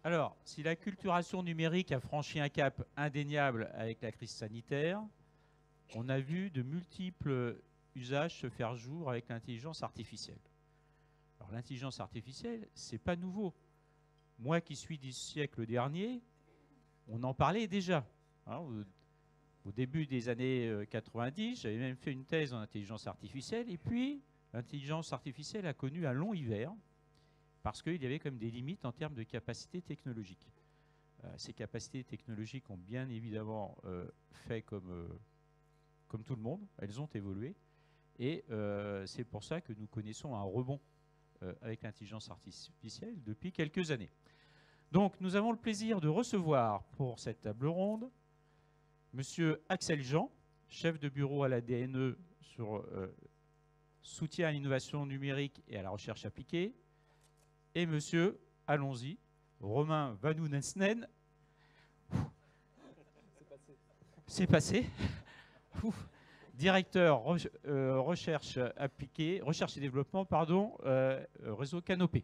Alors, si l'acculturation numérique a franchi un cap indéniable avec la crise sanitaire, on a vu de multiples usages se faire jour avec l'intelligence artificielle. Alors, l'intelligence artificielle, c'est pas nouveau. Moi qui suis du siècle dernier, on en parlait déjà. Hein, au début des années 90, j'avais même fait une thèse en intelligence artificielle. Et puis, l'intelligence artificielle a connu un long hiver parce qu'il y avait quand même des limites en termes de capacité technologique. Ces capacités technologiques ont bien évidemment fait comme tout le monde. Elles ont évolué. Et c'est pour ça que nous connaissons un rebond avec l'intelligence artificielle depuis quelques années. Donc, nous avons le plaisir de recevoir pour cette table ronde Monsieur Axel Jean, chef de bureau à la DNE sur soutien à l'innovation numérique et à la recherche appliquée, et Monsieur, allons-y, Romain Vanounesnen. C'est passé. Directeur recherche appliquée, recherche et développement, pardon, réseau Canopé,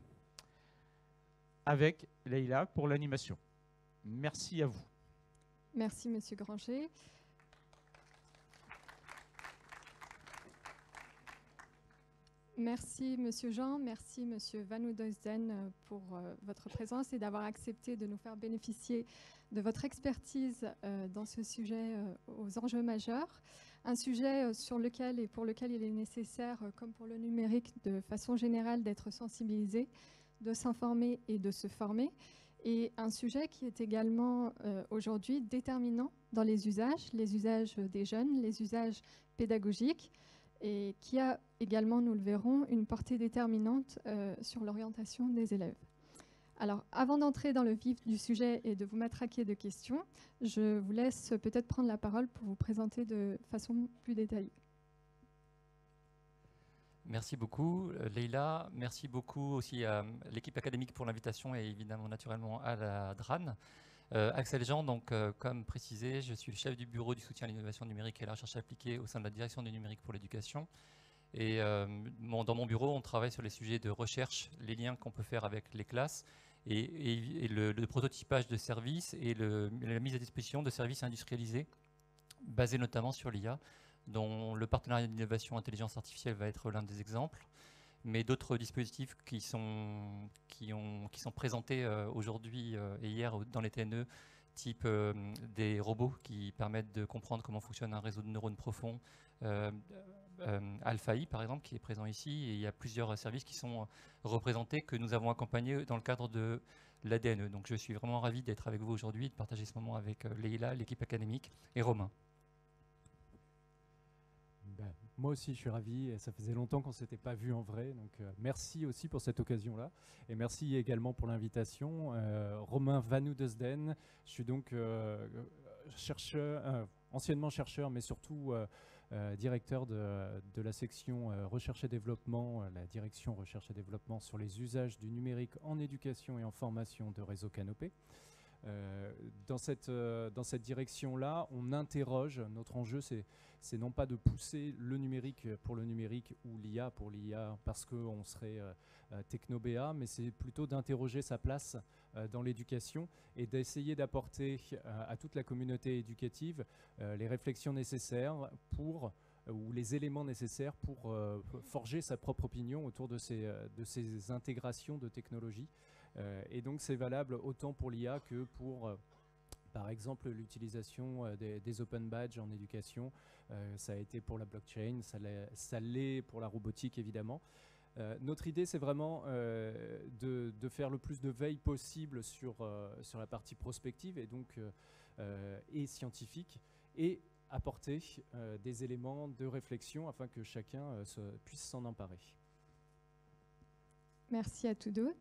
avec Leïla pour l'animation. Merci à vous. Merci, Monsieur Granger. Merci, Monsieur Jean. Merci, Monsieur Vanounesnen, pour votre présence et d'avoir accepté de nous faire bénéficier de votre expertise dans ce sujet aux enjeux majeurs. Un sujet sur lequel et pour lequel il est nécessaire, comme pour le numérique, de façon générale, d'être sensibilisé, de s'informer et de se former. Et un sujet qui est également aujourd'hui déterminant dans les usages des jeunes, les usages pédagogiques, et qui a également, nous le verrons, une portée déterminante sur l'orientation des élèves. Alors, avant d'entrer dans le vif du sujet et de vous matraquer de questions, je vous laisse peut-être prendre la parole pour vous présenter de façon plus détaillée. Merci beaucoup, Leïla. Merci beaucoup aussi à l'équipe académique pour l'invitation et évidemment, naturellement, à la DRAN. Axel Jean, donc, comme précisé, je suis le chef du bureau du soutien à l'innovation numérique et à la recherche appliquée au sein de la direction du numérique pour l'éducation. Et dans mon bureau, on travaille sur les sujets de recherche, les liens qu'on peut faire avec les classes et le prototypage de services et la mise à disposition de services industrialisés basés notamment sur l'IA, dont le partenariat d'innovation intelligence artificielle va être l'un des exemples, mais d'autres dispositifs qui sont présentés aujourd'hui et hier dans les TNE, type des robots qui permettent de comprendre comment fonctionne un réseau de neurones profonds, AlphaI par exemple, qui est présent ici, et il y a plusieurs services qui sont représentés, que nous avons accompagnés dans le cadre de l'ADNE. Donc je suis vraiment ravi d'être avec vous aujourd'hui, de partager ce moment avec Leïla, l'équipe académique, et Romain. Ben, moi aussi, je suis ravi. Et ça faisait longtemps qu'on ne s'était pas vu en vrai. Donc, merci aussi pour cette occasion-là. Et merci également pour l'invitation. Romain Vanounesnen. Je suis donc anciennement chercheur, mais surtout directeur de la section recherche et développement, la direction recherche et développement sur les usages du numérique en éducation et en formation de Réseau Canopé. Dans cette direction-là, on interroge, notre enjeu, c'est non pas de pousser le numérique pour le numérique ou l'IA pour l'IA parce qu'on serait techno-BA, mais c'est plutôt d'interroger sa place dans l'éducation et d'essayer d'apporter à toute la communauté éducative les réflexions nécessaires ou les éléments nécessaires pour forger sa propre opinion autour de ces intégrations de technologies. Et donc c'est valable autant pour l'IA que pour, par exemple, l'utilisation des open badges en éducation. Ça a été pour la blockchain, ça l'est pour la robotique évidemment. Notre idée, c'est vraiment de faire le plus de veille possible sur la partie prospective et donc et scientifique, et apporter des éléments de réflexion afin que chacun puisse s'en emparer. Merci à tous deux.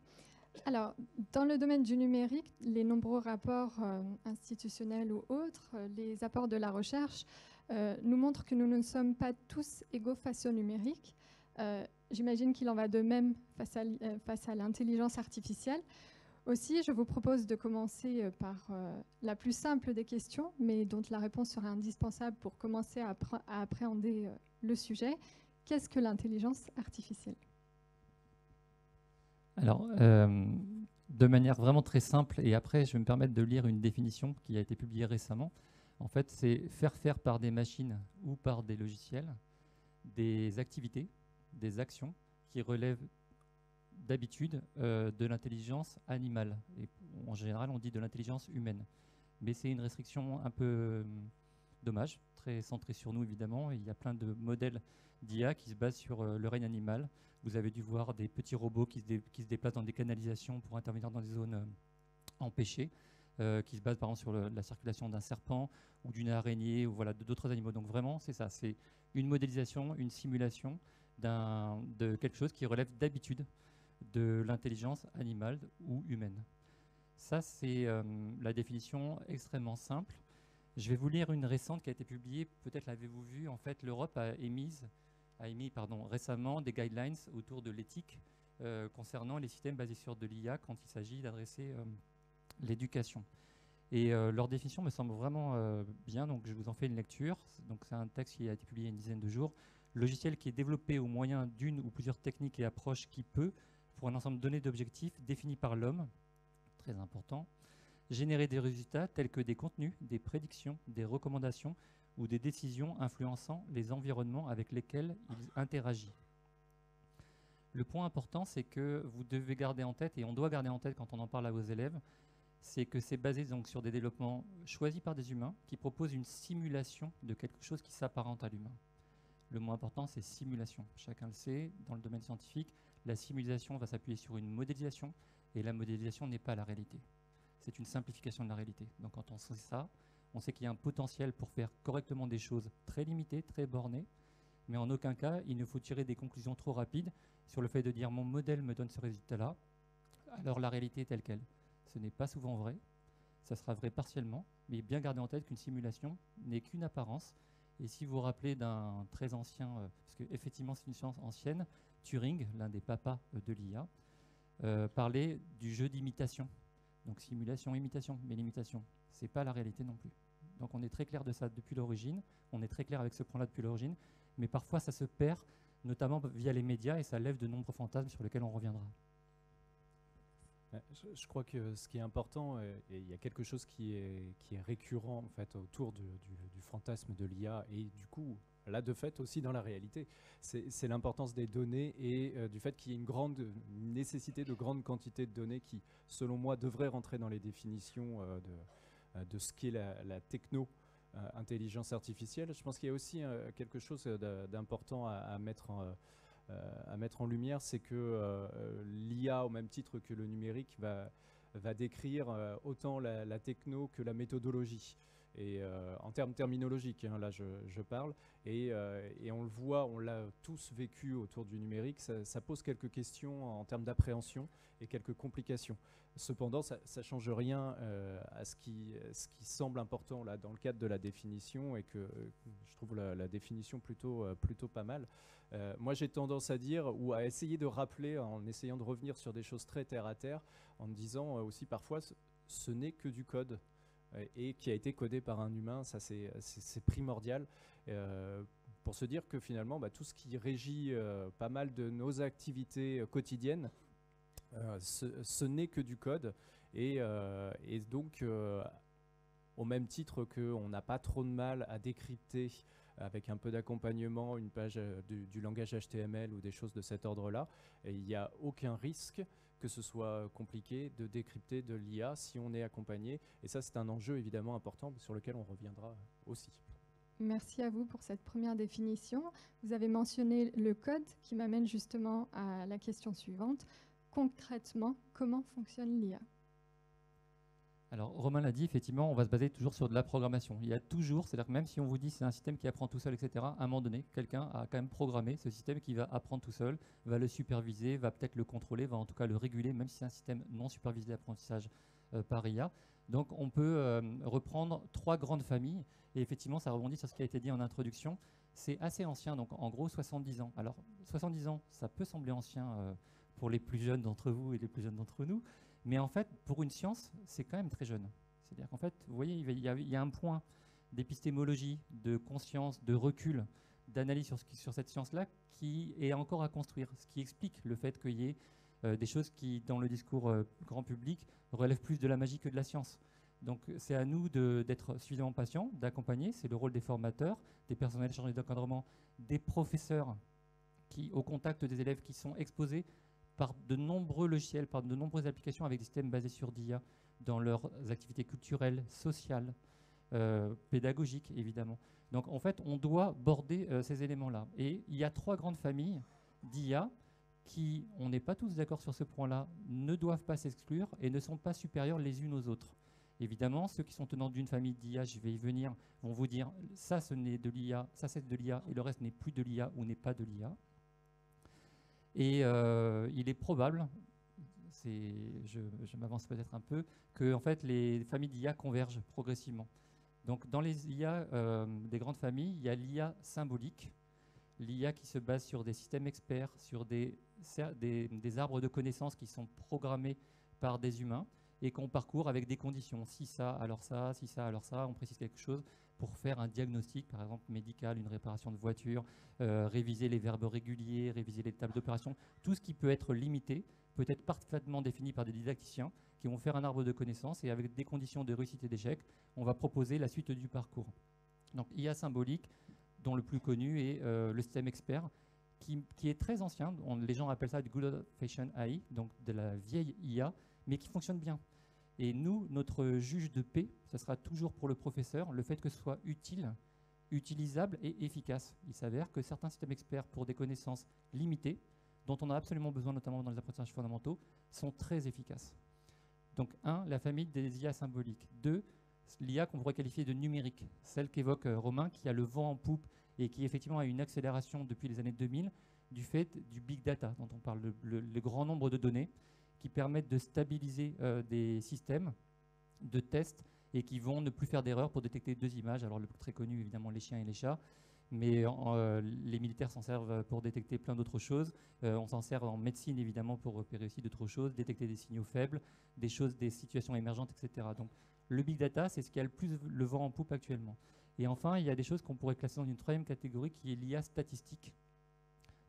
Alors, dans le domaine du numérique, les nombreux rapports institutionnels ou autres, les apports de la recherche nous montrent que nous ne sommes pas tous égaux face au numérique. J'imagine qu'il en va de même face à l'intelligence artificielle. Aussi, je vous propose de commencer par la plus simple des questions, mais dont la réponse sera indispensable pour commencer à appréhender le sujet. Qu'est-ce que l'intelligence artificielle ? Alors, de manière vraiment très simple, et après je vais me permettre de lire une définition qui a été publiée récemment. En fait, c'est faire par des machines ou par des logiciels des activités, des actions qui relèvent d'habitude de l'intelligence animale. Et en général, on dit de l'intelligence humaine. Mais c'est une restriction un peu dommage, très centrée sur nous évidemment. Et il y a plein de modèles d'IA qui se basent sur le règne animal. Vous avez dû voir des petits robots qui se déplacent dans des canalisations pour intervenir dans des zones empêchées, qui se basent par exemple sur la circulation d'un serpent ou d'une araignée ou voilà, d'autres animaux. Donc vraiment, c'est ça, c'est une modélisation, une simulation de quelque chose qui relève d'habitude de l'intelligence animale ou humaine. Ça, c'est la définition extrêmement simple. Je vais vous lire une récente qui a été publiée, peut-être l'avez-vous vu. En fait, l'Europe a émis récemment des guidelines autour de l'éthique concernant les systèmes basés sur de l'IA quand il s'agit d'adresser l'éducation. Et leur définition me semble vraiment bien, donc je vous en fais une lecture. Donc c'est un texte qui a été publié il y a une dizaine de jours. Logiciel qui est développé au moyen d'une ou plusieurs techniques et approches qui peut, pour un ensemble donné d'objectifs définis par l'homme, très important, générer des résultats tels que des contenus, des prédictions, des recommandations ou des décisions influençant les environnements avec lesquels il interagit. Le point important, c'est que vous devez garder en tête, et on doit garder en tête quand on en parle à vos élèves, c'est que c'est basé donc sur des développements choisis par des humains qui proposent une simulation de quelque chose qui s'apparente à l'humain. Le mot important, c'est simulation. Chacun le sait, dans le domaine scientifique, la simulation va s'appuyer sur une modélisation, et la modélisation n'est pas la réalité. C'est une simplification de la réalité. Donc quand on sait ça, on sait qu'il y a un potentiel pour faire correctement des choses très limitées, très bornées, mais en aucun cas, il ne faut tirer des conclusions trop rapides sur le fait de dire « mon modèle me donne ce résultat-là », alors la réalité est telle qu'elle. Ce n'est pas souvent vrai, ça sera vrai partiellement, mais bien garder en tête qu'une simulation n'est qu'une apparence. Et si vous vous rappelez d'un très ancien, parce qu'effectivement c'est une science ancienne, Turing, l'un des papas de l'IA, parlait du jeu d'imitation. Donc simulation, imitation, mais l'imitation, ce n'est pas la réalité non plus. Donc on est très clair de ça depuis l'origine, on est très clair avec ce point-là depuis l'origine, mais parfois ça se perd, notamment via les médias, et ça lève de nombreux fantasmes sur lesquels on reviendra. Je crois que ce qui est important, et il y a quelque chose qui est récurrent en fait, autour du fantasme de l'IA, et du coup, là de fait aussi dans la réalité, c'est l'importance des données et du fait qu'il y ait une nécessité de grande quantité de données qui, selon moi, devrait rentrer dans les définitions de ce qu'est la techno intelligence artificielle. Je pense qu'il y a aussi quelque chose d'important à mettre en lumière, c'est que l'IA, au même titre que le numérique, va décrire autant la techno que la méthodologie. Et en termes terminologiques, hein, là je parle, et on le voit, on l'a tous vécu autour du numérique, ça pose quelques questions en termes d'appréhension et quelques complications. Cependant, ça ne change rien à ce qui semble important là, dans le cadre de la définition, et que je trouve la définition plutôt pas mal. Moi, j'ai tendance à dire, ou à essayer de rappeler, en essayant de revenir sur des choses très terre à terre, en me disant aussi parfois, ce n'est que du code, et qui a été codé par un humain. Ça, c'est primordial, pour se dire que finalement, tout ce qui régit pas mal de nos activités quotidiennes, ce n'est que du code, et donc au même titre qu'on n'a pas trop de mal à décrypter avec un peu d'accompagnement une page du langage HTML ou des choses de cet ordre-là, et il n'y a aucun risque que ce soit compliqué de décrypter de l'IA si on est accompagné, et ça c'est un enjeu évidemment important sur lequel on reviendra aussi. Merci à vous pour cette première définition. Vous avez mentionné le code, qui m'amène justement à la question suivante. Concrètement, comment fonctionne l'IA ? Alors, Romain l'a dit, effectivement, on va se baser toujours sur de la programmation. Il y a toujours, c'est-à-dire que même si on vous dit c'est un système qui apprend tout seul, etc., à un moment donné, quelqu'un a quand même programmé ce système qui va apprendre tout seul, va le superviser, va peut-être le contrôler, va en tout cas le réguler, même si c'est un système non supervisé d'apprentissage par IA. Donc, on peut reprendre 3 grandes familles, et effectivement, ça rebondit sur ce qui a été dit en introduction. C'est assez ancien, donc en gros 70 ans. Alors, 70 ans, ça peut sembler ancien pour les plus jeunes d'entre vous et les plus jeunes d'entre nous, mais en fait, pour une science, c'est quand même très jeune. C'est-à-dire qu'en fait, vous voyez, il y a un point d'épistémologie, de conscience, de recul, d'analyse sur cette science-là qui est encore à construire, ce qui explique le fait qu'il y ait des choses qui, dans le discours grand public, relèvent plus de la magie que de la science. Donc c'est à nous d'être suffisamment patients, d'accompagner, c'est le rôle des formateurs, des personnels chargés d'encadrement, des professeurs qui, au contact des élèves qui sont exposés par de nombreux logiciels, par de nombreuses applications avec des systèmes basés sur d'IA dans leurs activités culturelles, sociales, pédagogiques évidemment. Donc en fait on doit border ces éléments-là. Et il y a 3 grandes familles d'IA qui, on n'est pas tous d'accord sur ce point-là, ne doivent pas s'exclure et ne sont pas supérieures les unes aux autres. Évidemment, ceux qui sont tenants d'une famille d'IA, je vais y venir, vont vous dire ça, ce n'est de l'IA, ça c'est de l'IA, et le reste n'est plus de l'IA ou n'est pas de l'IA. Et il est probable, je m'avance peut-être un peu, que en fait, les familles d'IA convergent progressivement. Donc dans les IA des grandes familles, il y a l'IA symbolique, l'IA qui se base sur des systèmes experts, sur des arbres de connaissances qui sont programmés par des humains, et qu'on parcourt avec des conditions. Si ça, alors ça, si ça, alors ça, on précise quelque chose pour faire un diagnostic, par exemple médical, une réparation de voiture, réviser les verbes réguliers, réviser les tables d'opération. Tout ce qui peut être limité peut être parfaitement défini par des didacticiens qui vont faire un arbre de connaissances et avec des conditions de réussite et d'échec, on va proposer la suite du parcours. Donc IA symbolique, dont le plus connu est le système expert, qui est très ancien. Les gens appellent ça du good old-fashioned AI, donc de la vieille IA, mais qui fonctionne bien. Et nous, notre juge de paix, ce sera toujours pour le professeur, le fait que ce soit utile, utilisable et efficace. Il s'avère que certains systèmes experts, pour des connaissances limitées, dont on a absolument besoin, notamment dans les apprentissages fondamentaux, sont très efficaces. Donc, 1, la famille des IA symboliques. 2, l'IA qu'on pourrait qualifier de numérique, celle qu'évoque Romain, qui a le vent en poupe et qui effectivement a une accélération depuis les années 2000 du fait du big data, dont on parle, le grand nombre de données, qui permettent de stabiliser des systèmes de tests et qui vont ne plus faire d'erreurs pour détecter 2 images. Alors le plus très connu, évidemment, les chiens et les chats, mais les militaires s'en servent pour détecter plein d'autres choses. On s'en sert en médecine, évidemment, pour repérer aussi d'autres choses, détecter des signaux faibles, des situations émergentes, etc. Donc le big data, c'est ce qui a le plus le vent en poupe actuellement. Et enfin, il y a des choses qu'on pourrait classer dans une 3e catégorie qui est l'IA statistique,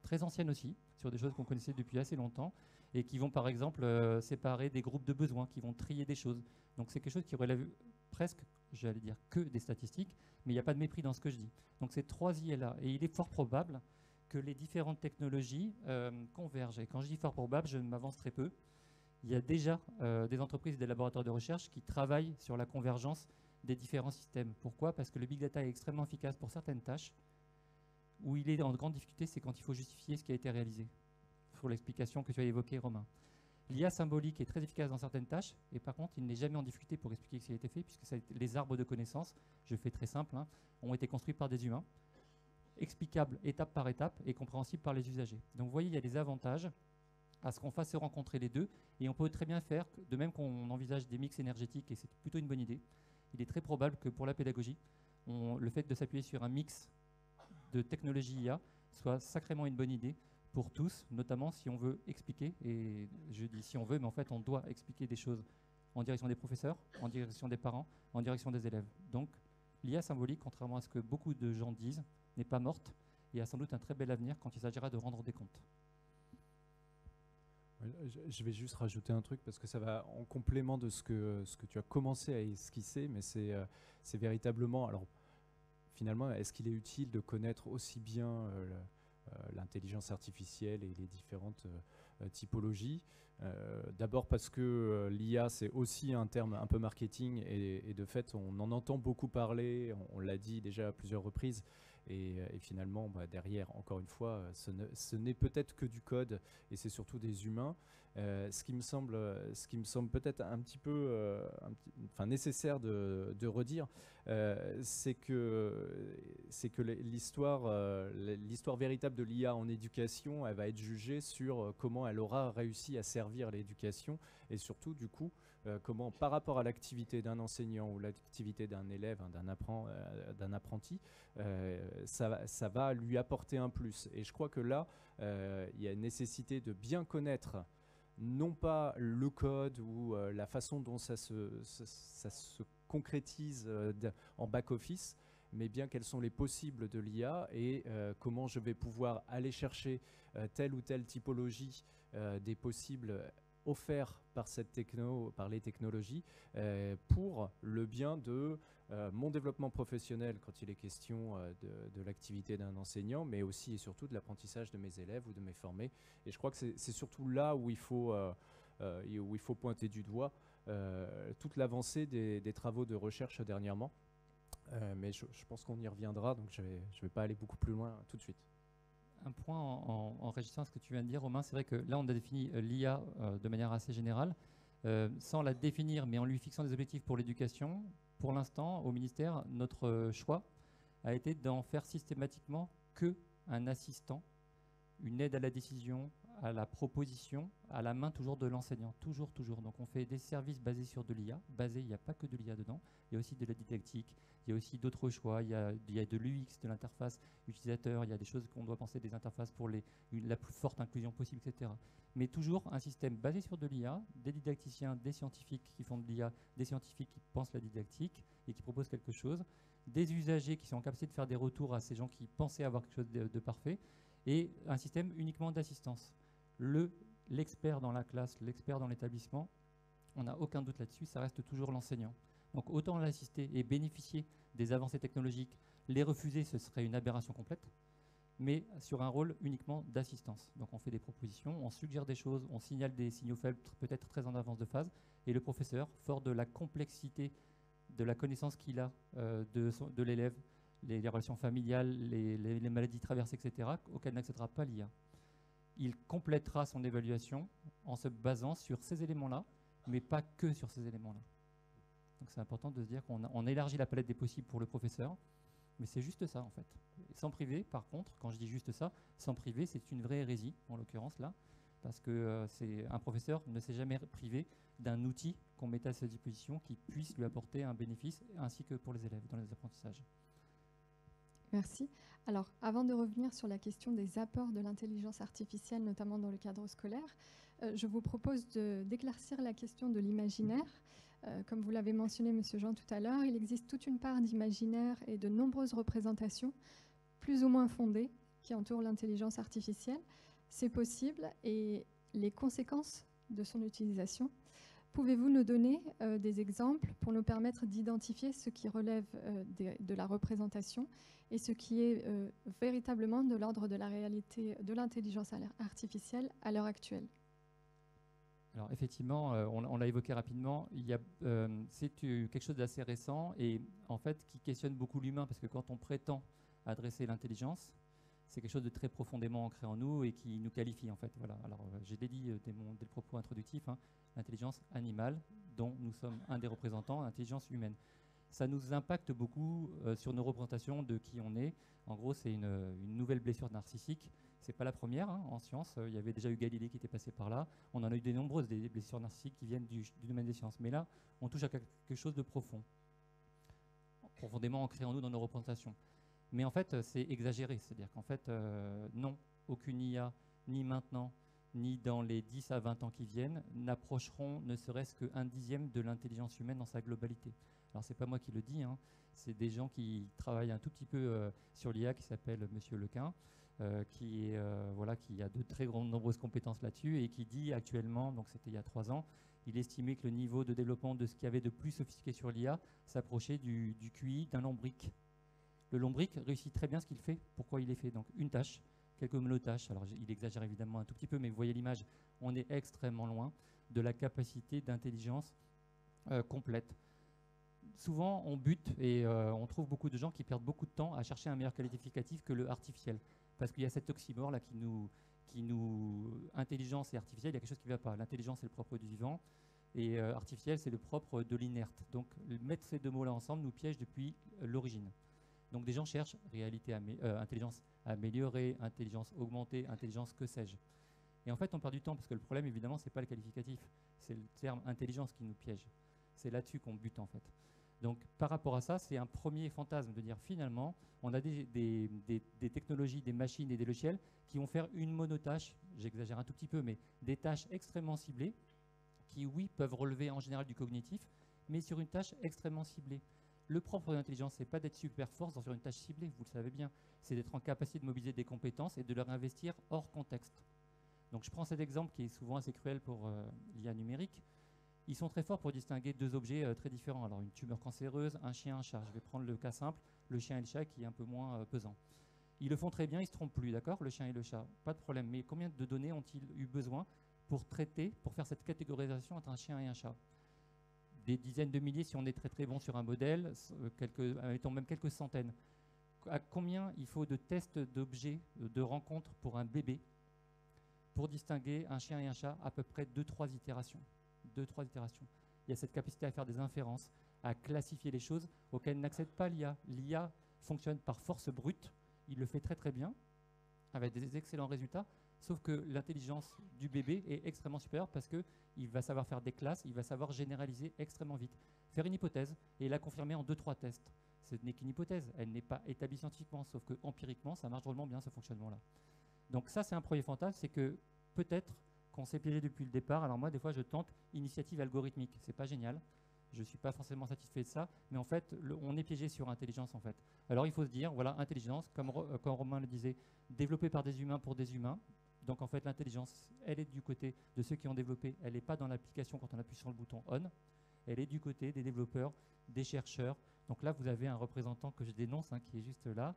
très ancienne aussi, sur des choses qu'on connaissait depuis assez longtemps, et qui vont par exemple séparer des groupes de besoins, qui vont trier des choses. Donc c'est quelque chose qui relève presque, j'allais dire, que des statistiques, mais il n'y a pas de mépris dans ce que je dis. Donc ces 3 IA-là, et il est fort probable que les différentes technologies convergent. Et quand je dis fort probable, je m'avance très peu. Il y a déjà des entreprises et des laboratoires de recherche qui travaillent sur la convergence des différents systèmes. Pourquoi? Parce que le big data est extrêmement efficace pour certaines tâches. Où il est en grande difficulté, c'est quand il faut justifier ce qui a été réalisé. Pour l'explication que tu as évoquée, Romain. L'IA symbolique est très efficace dans certaines tâches, et par contre, il n'est jamais en difficulté pour expliquer ce qui a été fait, puisque les arbres de connaissances, je fais très simple, ont été construits par des humains, explicables étape par étape et compréhensibles par les usagers. Donc vous voyez, il y a des avantages à ce qu'on fasse se rencontrer les deux, et on peut très bien faire, de même qu'on envisage des mix énergétiques, et c'est plutôt une bonne idée, il est très probable que pour la pédagogie, le fait de s'appuyer sur un mix de technologie IA soit sacrément une bonne idée, pour tous, notamment si on veut expliquer, et je dis si on veut, mais en fait on doit expliquer des choses en direction des professeurs, en direction des parents, en direction des élèves. Donc l'IA symbolique, contrairement à ce que beaucoup de gens disent, n'est pas morte et a sans doute un très bel avenir quand il s'agira de rendre des comptes. Je vais juste rajouter un truc parce que ça va en complément de ce que tu as commencé à esquisser, mais c'est véritablement, alors finalement, est-ce qu'il est utile de connaître aussi bien l'intelligence artificielle et les différentes typologies. D'abord parce que l'IA, c'est aussi un terme un peu marketing et de fait, on en entend beaucoup parler, on l'a dit déjà à plusieurs reprises, et finalement, derrière, encore une fois, ce n'est peut-être que du code et c'est surtout des humains. Ce qui me semble peut-être un petit peu nécessaire de redire, c'est que l'histoire véritable de l'IA en éducation, elle va être jugée sur comment elle aura réussi à servir l'éducation et surtout du coup comment par rapport à l'activité d'un enseignant ou l'activité d'un élève, d'un apprenti, ça va lui apporter un plus. Et je crois que là, il y a une nécessité de bien connaître non pas le code ou la façon dont ça se concrétise en back-office, mais bien quels sont les possibles de l'IA et comment je vais pouvoir aller chercher telle ou telle typologie des possibles offerts par par les technologies pour le bien de mon développement professionnel quand il est question de l'activité d'un enseignant, mais aussi et surtout de l'apprentissage de mes élèves ou de mes formés. Et je crois que c'est surtout là où il faut pointer du doigt toute l'avancée des travaux de recherche dernièrement. Mais je pense qu'on y reviendra, donc je vais pas aller beaucoup plus loin tout de suite. Un point en régissant ce que tu viens de dire, Romain, c'est vrai que là, on a défini l'IA de manière assez générale, sans la définir, mais en lui fixant des objectifs pour l'éducation. Pour l'instant, au ministère, notre choix a été d'en faire systématiquement qu'un assistant, une aide à la décision, à la proposition, à la main toujours de l'enseignant, toujours. Donc on fait des services basés sur de l'IA, il n'y a pas que de l'IA dedans, il y a aussi de la didactique, il y a aussi d'autres choix, il y a de l'UX, de l'interface utilisateur, il y a des choses qu'on doit penser, des interfaces pour la plus forte inclusion possible, etc. Mais toujours un système basé sur de l'IA, des didacticiens, des scientifiques qui font de l'IA, des scientifiques qui pensent la didactique et qui proposent quelque chose, des usagers qui sont en capacité de faire des retours à ces gens qui pensaient avoir quelque chose de parfait, et un système uniquement d'assistance. L'expert dans la classe, l'expert dans l'établissement, on n'a aucun doute là-dessus, ça reste toujours l'enseignant. Donc autant l'assister et bénéficier des avancées technologiques, les refuser, ce serait une aberration complète, mais sur un rôle uniquement d'assistance. Donc on fait des propositions, on suggère des choses, on signale des signaux faibles, peut-être très en avance de phase, et le professeur, fort de la complexité de la connaissance qu'il a de l'élève, les relations familiales, les maladies traversées, etc., auxquelles n'accédera pas l'IA. Il complétera son évaluation en se basant sur ces éléments-là, mais pas que sur ces éléments-là. Donc c'est important de se dire qu'on élargit la palette des possibles pour le professeur, mais c'est juste ça en fait. Sans priver, par contre, quand je dis juste ça, sans priver, c'est une vraie hérésie, en l'occurrence là, parce que un professeur ne s'est jamais privé d'un outil qu'on mettait à sa disposition qui puisse lui apporter un bénéfice, ainsi que pour les élèves dans les apprentissages. Merci. Alors, avant de revenir sur la question des apports de l'intelligence artificielle, notamment dans le cadre scolaire, je vous propose d'éclaircir la question de l'imaginaire. Comme vous l'avez mentionné, Monsieur Jean, tout à l'heure, il existe toute une part d'imaginaire et de nombreuses représentations, plus ou moins fondées, qui entourent l'intelligence artificielle. C'est possible, et les conséquences de son utilisation. Pouvez-vous nous donner des exemples pour nous permettre d'identifier ce qui relève de la représentation et ce qui est véritablement de l'ordre de la réalité de l'intelligence artificielle à l'heure actuelle? Alors effectivement, on l'a évoqué rapidement, c'est quelque chose d'assez récent et en fait qui questionne beaucoup l'humain, parce que quand on prétend adresser l'intelligence, c'est quelque chose de très profondément ancré en nous et qui nous qualifie en fait. Voilà. Alors j'ai dit dès le propos introductif, l'intelligence animale dont nous sommes un des représentants, l'intelligence humaine. Ça nous impacte beaucoup sur nos représentations de qui on est. En gros, c'est une nouvelle blessure narcissique. C'est pas la première en sciences. Il y avait déjà eu Galilée qui était passé par là. On en a eu des nombreuses, des blessures narcissiques qui viennent du domaine des sciences. Mais là, on touche à quelque chose de profond, profondément ancré en nous dans nos représentations. Mais en fait, c'est exagéré. C'est-à-dire qu'en fait, non, aucune IA, ni maintenant, ni dans les 10 à 20 ans qui viennent, n'approcheront ne serait-ce qu'un dixième de l'intelligence humaine dans sa globalité. Alors, c'est pas moi qui le dis, c'est des gens qui travaillent un tout petit peu sur l'IA, qui s'appelle Monsieur Lequin, qui a de très nombreuses compétences là-dessus et qui dit actuellement, donc c'était il y a 3 ans, il estimait que le niveau de développement de ce qu'il y avait de plus sophistiqué sur l'IA s'approchait du QI d'un lombric. Le lombric réussit très bien ce qu'il fait. Pourquoi il est fait? Donc une tâche, quelques monotâches. Alors il exagère évidemment un tout petit peu, mais vous voyez l'image, on est extrêmement loin de la capacité d'intelligence complète. Souvent, on bute et on trouve beaucoup de gens qui perdent beaucoup de temps à chercher un meilleur qualificatif que le artificiel. Parce qu'il y a cet oxymore là qui nous intelligence et artificielle, il y a quelque chose qui ne va pas. L'intelligence, c'est le propre du vivant, et artificiel, c'est le propre de l'inerte. Donc, mettre ces deux mots-là ensemble nous piège depuis l'origine. Donc, des gens cherchent intelligence améliorée, intelligence augmentée, intelligence que sais-je. Et en fait, on perd du temps parce que le problème, évidemment, c'est pas le qualificatif, c'est le terme intelligence qui nous piège. C'est là-dessus qu'on bute en fait. Donc par rapport à ça, c'est un premier fantasme de dire finalement, on a des technologies, des machines et des logiciels qui vont faire une monotâche, j'exagère un tout petit peu, mais des tâches extrêmement ciblées qui, oui, peuvent relever en général du cognitif, mais sur une tâche extrêmement ciblée. Le propre de l'intelligence, c'est pas d'être super fort sur une tâche ciblée, vous le savez bien. C'est d'être en capacité de mobiliser des compétences et de leur investir hors contexte. Donc je prends cet exemple qui est souvent assez cruel pour l'IA numérique. Ils sont très forts pour distinguer deux objets très différents. Alors une tumeur cancéreuse, un chien, un chat. Je vais prendre le cas simple, le chien et le chat qui est un peu moins pesant. Ils le font très bien, ils ne se trompent plus, d'accord, le chien et le chat, pas de problème. Mais combien de données ont-ils eu besoin pour traiter, pour faire cette catégorisation entre un chien et un chat? Des dizaines de milliers si on est très très bon sur un modèle, mettons même quelques centaines. À combien il faut de tests d'objets, de rencontres pour un bébé pour distinguer un chien et un chat? À peu près 2-3 itérations. 2-3 itérations. Il y a cette capacité à faire des inférences, à classifier les choses auxquelles n'accède pas l'IA. L'IA fonctionne par force brute, il le fait très très bien, avec des excellents résultats, sauf que l'intelligence du bébé est extrêmement supérieure parce qu'il va savoir faire des classes, il va savoir généraliser extrêmement vite. Faire une hypothèse et la confirmer en 2-3 tests. Ce n'est qu'une hypothèse, elle n'est pas établie scientifiquement, sauf que empiriquement, ça marche drôlement bien ce fonctionnement-là. Donc ça, c'est un premier fantasme, c'est que peut-être qu'on s'est piégé depuis le départ. Alors moi, des fois, je tente initiative algorithmique. C'est pas génial. Je ne suis pas forcément satisfait de ça. Mais en fait, on est piégé sur intelligence, en fait. Alors il faut se dire, voilà, intelligence, comme Romain le disait, développée par des humains pour des humains. Donc en fait, l'intelligence, elle est du côté de ceux qui ont développé. Elle n'est pas dans l'application quand on appuie sur le bouton on. Elle est du côté des développeurs, des chercheurs. Donc là, vous avez un représentant que je dénonce, hein, qui est juste là,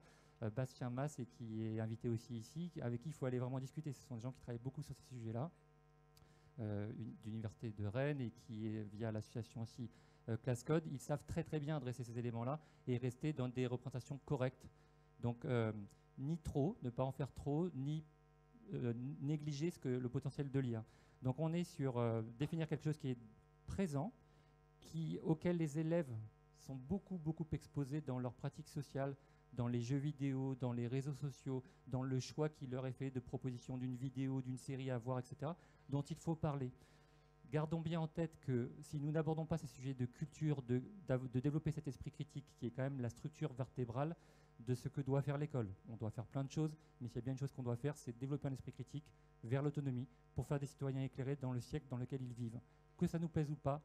Bastien Mas, et qui est invité aussi ici, avec qui il faut aller vraiment discuter. Ce sont des gens qui travaillent beaucoup sur ces sujets-là, d'université de Rennes, et qui est via l'association aussi Class Code. Ils savent très très bien adresser ces éléments-là et rester dans des représentations correctes. Donc ni trop, ne pas en faire trop, ni négliger le potentiel de l'IA. Donc on est sur définir quelque chose qui est présent, auquel les élèves sont beaucoup exposés dans leur pratique sociale, dans les jeux vidéo, dans les réseaux sociaux, dans le choix qui leur est fait de proposition d'une vidéo, d'une série à voir, etc., dont il faut parler. Gardons bien en tête que si nous n'abordons pas ces sujets de culture, de développer cet esprit critique, qui est quand même la structure vertébrale de ce que doit faire l'école. On doit faire plein de choses, mais s'il y a bien une chose qu'on doit faire, c'est développer un esprit critique vers l'autonomie pour faire des citoyens éclairés dans le siècle dans lequel ils vivent. Que ça nous plaise ou pas,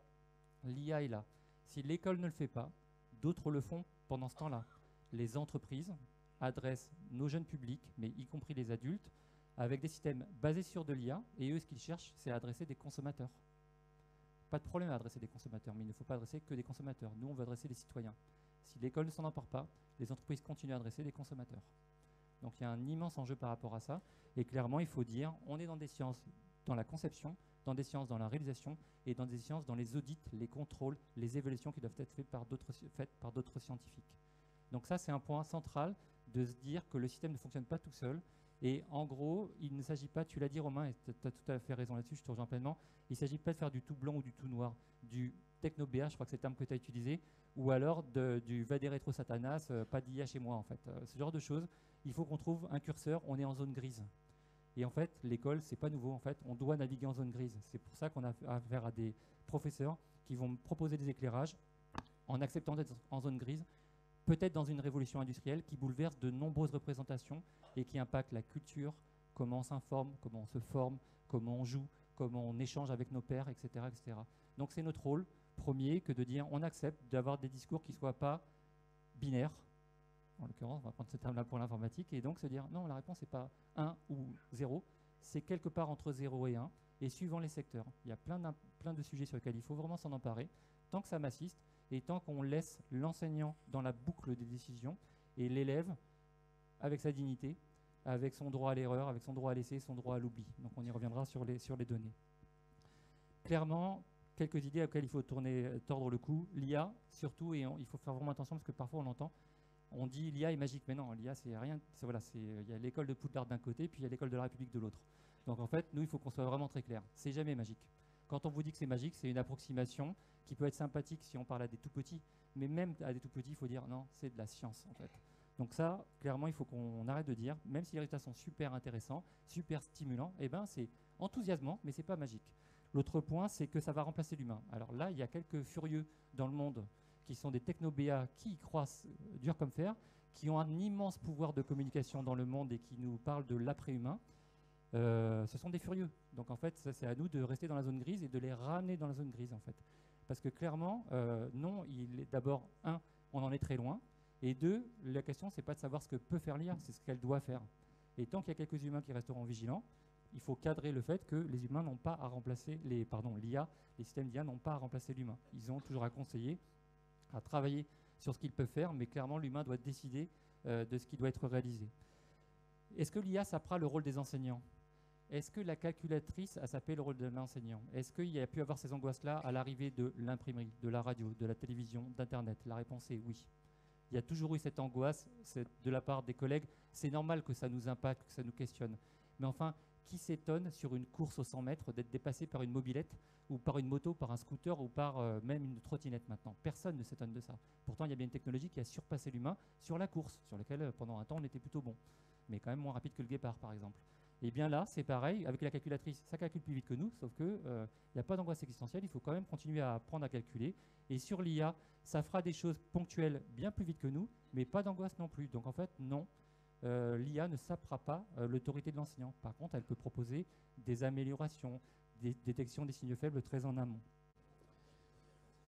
l'IA est là. Si l'école ne le fait pas, d'autres le font pendant ce temps-là. Les entreprises adressent nos jeunes publics, mais y compris les adultes, avec des systèmes basés sur de l'IA, et eux, ce qu'ils cherchent, c'est à adresser des consommateurs. Pas de problème à adresser des consommateurs, mais il ne faut pas adresser que des consommateurs. Nous, on veut adresser les citoyens. Si l'école ne s'en empare pas, les entreprises continuent à adresser des consommateurs. Donc il y a un immense enjeu par rapport à ça, et clairement, il faut dire, on est dans des sciences dans la conception, dans des sciences dans la réalisation, et dans des sciences dans les audits, les contrôles, les évaluations qui doivent être faites par d'autres scientifiques. Donc ça, c'est un point central de se dire que le système ne fonctionne pas tout seul. Et en gros, il ne s'agit pas, tu l'as dit Romain, et tu as tout à fait raison là-dessus, je te rejoins pleinement, il ne s'agit pas de faire du tout blanc ou du tout noir, du techno-BA, je crois que c'est le terme que tu as utilisé, ou alors du va des rétro satanas, pas d'IA chez moi en fait. Ce genre de choses, il faut qu'on trouve un curseur, on est en zone grise. Et en fait, l'école, c'est pas nouveau en fait, on doit naviguer en zone grise. C'est pour ça qu'on a affaire à des professeurs qui vont proposer des éclairages en acceptant d'être en zone grise, peut-être dans une révolution industrielle qui bouleverse de nombreuses représentations et qui impacte la culture, comment on s'informe, comment on se forme, comment on joue, comment on échange avec nos pairs, etc. etc. Donc c'est notre rôle premier que de dire on accepte d'avoir des discours qui ne soient pas binaires. En l'occurrence, on va prendre ce terme-là pour l'informatique, et donc se dire non, la réponse n'est pas 1 ou 0, c'est quelque part entre 0 et 1, et suivant les secteurs. Il y a plein de sujets sur lesquels il faut vraiment s'en emparer, tant que ça m'assiste, et tant qu'on laisse l'enseignant dans la boucle des décisions, et l'élève avec sa dignité, avec son droit à l'erreur, avec son droit à l'essai, son droit à l'oubli. Donc on y reviendra sur les données. Clairement, quelques idées auxquelles il faut tordre le cou. L'IA, surtout, et il faut faire vraiment attention parce que parfois on l'entend, on dit l'IA est magique, mais non, l'IA c'est rien. Voilà, il y a l'école de Poudlard d'un côté, puis il y a l'école de la République de l'autre. Donc en fait, nous, il faut qu'on soit vraiment très clair. C'est jamais magique. Quand on vous dit que c'est magique, c'est une approximation qui peut être sympathique si on parle à des tout petits, mais même à des tout petits, il faut dire non, c'est de la science en fait. Donc ça, clairement, il faut qu'on arrête de dire, même si les résultats sont super intéressants, super stimulants, eh ben c'est enthousiasmant, mais c'est pas magique. L'autre point, c'est que ça va remplacer l'humain. Alors là, il y a quelques furieux dans le monde qui sont des techno-BA qui y croient dur comme fer, qui ont un immense pouvoir de communication dans le monde et qui nous parlent de l'après-humain. Ce sont des furieux. Donc en fait, c'est à nous de rester dans la zone grise et de les ramener dans la zone grise en fait. Parce que clairement, non, il est d'abord, on en est très loin. Et 2, la question, c'est pas de savoir ce que peut faire l'IA, c'est ce qu'elle doit faire. Et tant qu'il y a quelques humains qui resteront vigilants, il faut cadrer le fait que les humains n'ont pas à remplacer l'IA, les systèmes d'IA n'ont pas à remplacer l'humain. Ils ont toujours à conseiller, à travailler sur ce qu'ils peuvent faire, mais clairement, l'humain doit décider de ce qui doit être réalisé. Est-ce que l'IA sapera le rôle des enseignants? Est-ce que la calculatrice a sapé le rôle de l'enseignant? Est-ce qu'il y a pu avoir ces angoisses-là à l'arrivée de l'imprimerie, de la radio, de la télévision, d'Internet? La réponse est oui. Il y a toujours eu cette angoisse de la part des collègues. C'est normal que ça nous impacte, que ça nous questionne. Mais enfin, qui s'étonne sur une course aux 100 mètres d'être dépassé par une mobilette ou par une moto, par un scooter ou par même une trottinette maintenant? Personne ne s'étonne de ça. Pourtant, il y a bien une technologie qui a surpassé l'humain sur la course, sur laquelle pendant un temps on était plutôt bon, mais quand même moins rapide que le guépard par exemple. Et bien là, c'est pareil, avec la calculatrice, ça calcule plus vite que nous, sauf qu'il n'y a pas d'angoisse existentielle, il faut quand même continuer à apprendre à calculer. Et sur l'IA, ça fera des choses ponctuelles bien plus vite que nous, mais pas d'angoisse non plus. Donc en fait, non, l'IA ne sapera pas l'autorité de l'enseignant. Par contre, elle peut proposer des améliorations, des détections des signaux faibles très en amont.